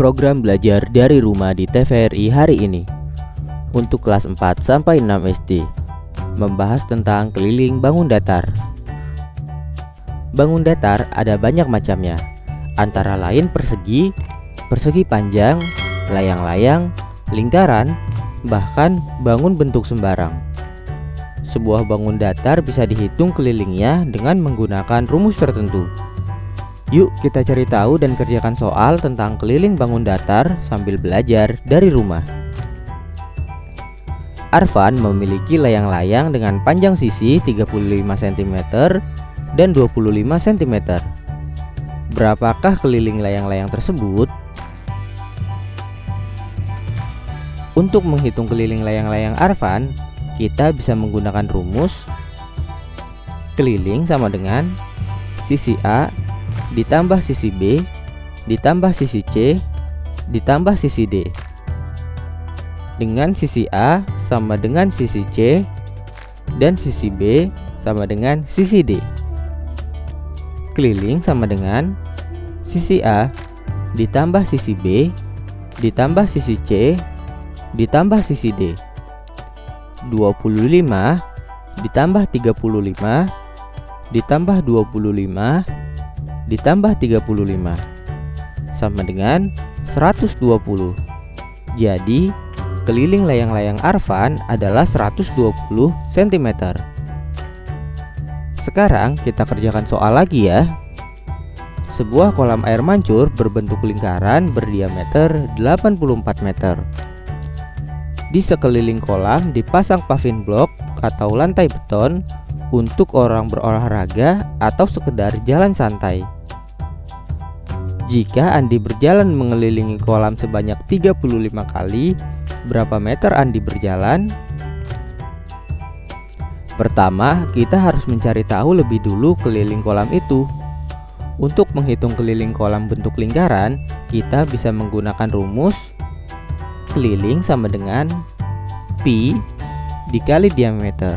Program belajar dari rumah di TVRI hari ini untuk kelas 4 sampai 6 SD membahas tentang keliling bangun datar. Bangun datar ada banyak macamnya, antara lain persegi, persegi panjang, layang-layang, lingkaran, bahkan bangun bentuk sembarang. Sebuah bangun datar bisa dihitung kelilingnya dengan menggunakan rumus tertentu. Yuk kita cari tahu dan kerjakan soal tentang keliling bangun datar sambil belajar dari rumah. Arfan memiliki layang-layang dengan panjang sisi 35 cm dan 25 cm. Berapakah keliling layang-layang tersebut? Untuk menghitung keliling layang-layang Arfan, kita bisa menggunakan rumus keliling sama dengan sisi A ditambah sisi B ditambah sisi C ditambah sisi D, dengan sisi A sama dengan sisi C dan sisi B sama dengan sisi D. Keliling sama dengan sisi A ditambah sisi B ditambah sisi C ditambah sisi D. 25 ditambah 35 ditambah 25 ditambah 35 sama dengan 120. Jadi keliling layang-layang Arfan adalah 120 cm. Sekarang kita kerjakan soal lagi ya. Sebuah kolam air mancur berbentuk lingkaran berdiameter 84 meter. Di sekeliling kolam dipasang paving block atau lantai beton untuk orang berolahraga atau sekedar jalan santai. Jika Andi berjalan mengelilingi kolam sebanyak 35 kali, berapa meter Andi berjalan? Pertama, kita harus mencari tahu lebih dulu keliling kolam itu. Untuk menghitung keliling kolam bentuk lingkaran, kita bisa menggunakan rumus keliling sama dengan pi dikali diameter.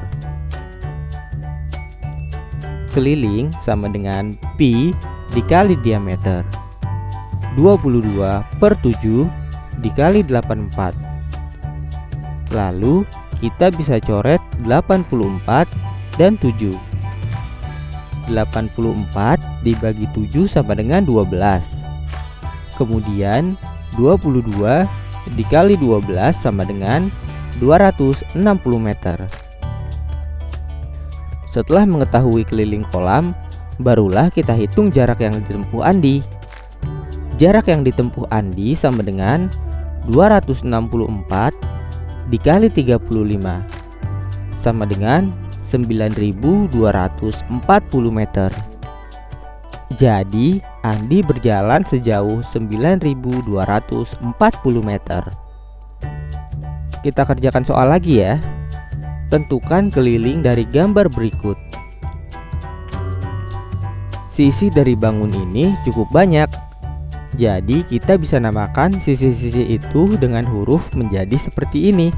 Keliling sama dengan pi dikali diameter. 22/7 dikali 84. Lalu kita bisa coret 84 dan 7. 84 dibagi 7 sama dengan 12. Kemudian 22 dikali 12 sama dengan 260 meter. Setelah mengetahui keliling kolam, barulah kita hitung jarak yang ditempuh Andi. Jarak yang ditempuh Andi sama dengan 264 dikali 35 sama dengan 9.240 meter. Jadi Andi berjalan sejauh 9.240 meter. Kita kerjakan soal lagi ya. Tentukan keliling dari gambar berikut. Sisi dari bangun ini cukup banyak. Jadi kita bisa namakan sisi-sisi itu dengan huruf menjadi seperti ini.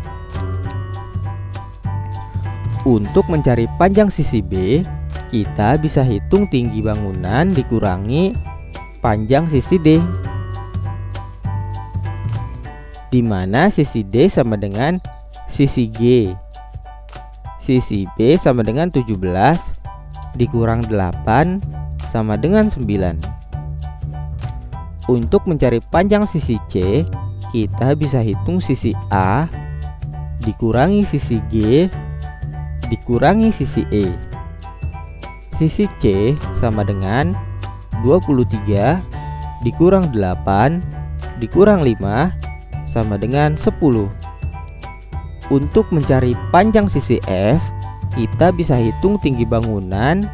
Untuk mencari panjang sisi B, kita bisa hitung tinggi bangunan dikurangi panjang sisi D, di mana sisi D sama dengan sisi G. Sisi B sama dengan 17 dikurang 8 sama dengan 9. Untuk mencari panjang sisi C, kita bisa hitung sisi A dikurangi sisi G dikurangi sisi E. Sisi C sama dengan 23 dikurang 8 dikurang 5 sama dengan 10. Untuk mencari panjang sisi F, kita bisa hitung tinggi bangunan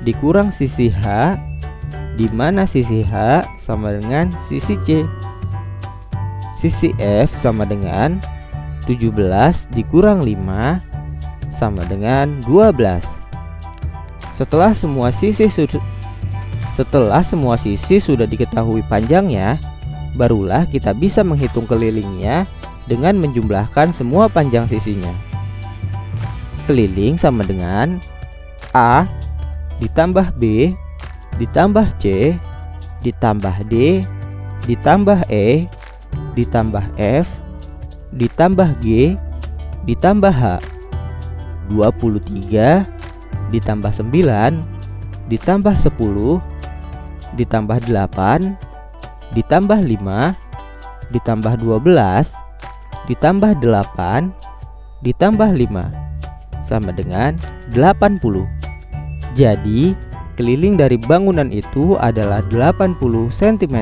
dikurang sisi H, di mana sisi H sama dengan sisi C. Sisi F sama dengan 17 dikurang 5 sama dengan 12. Setelah semua sisi sudah diketahui panjangnya, barulah kita bisa menghitung kelilingnya dengan menjumlahkan semua panjang sisinya. Keliling sama dengan A ditambah B ditambah C ditambah D ditambah E, ditambah F, ditambah G, ditambah H. 23 ditambah 9, ditambah 10, ditambah 8, ditambah 5, ditambah 12, ditambah 8, ditambah 5 sama dengan 80. Jadi keliling dari bangunan itu adalah 80 cm.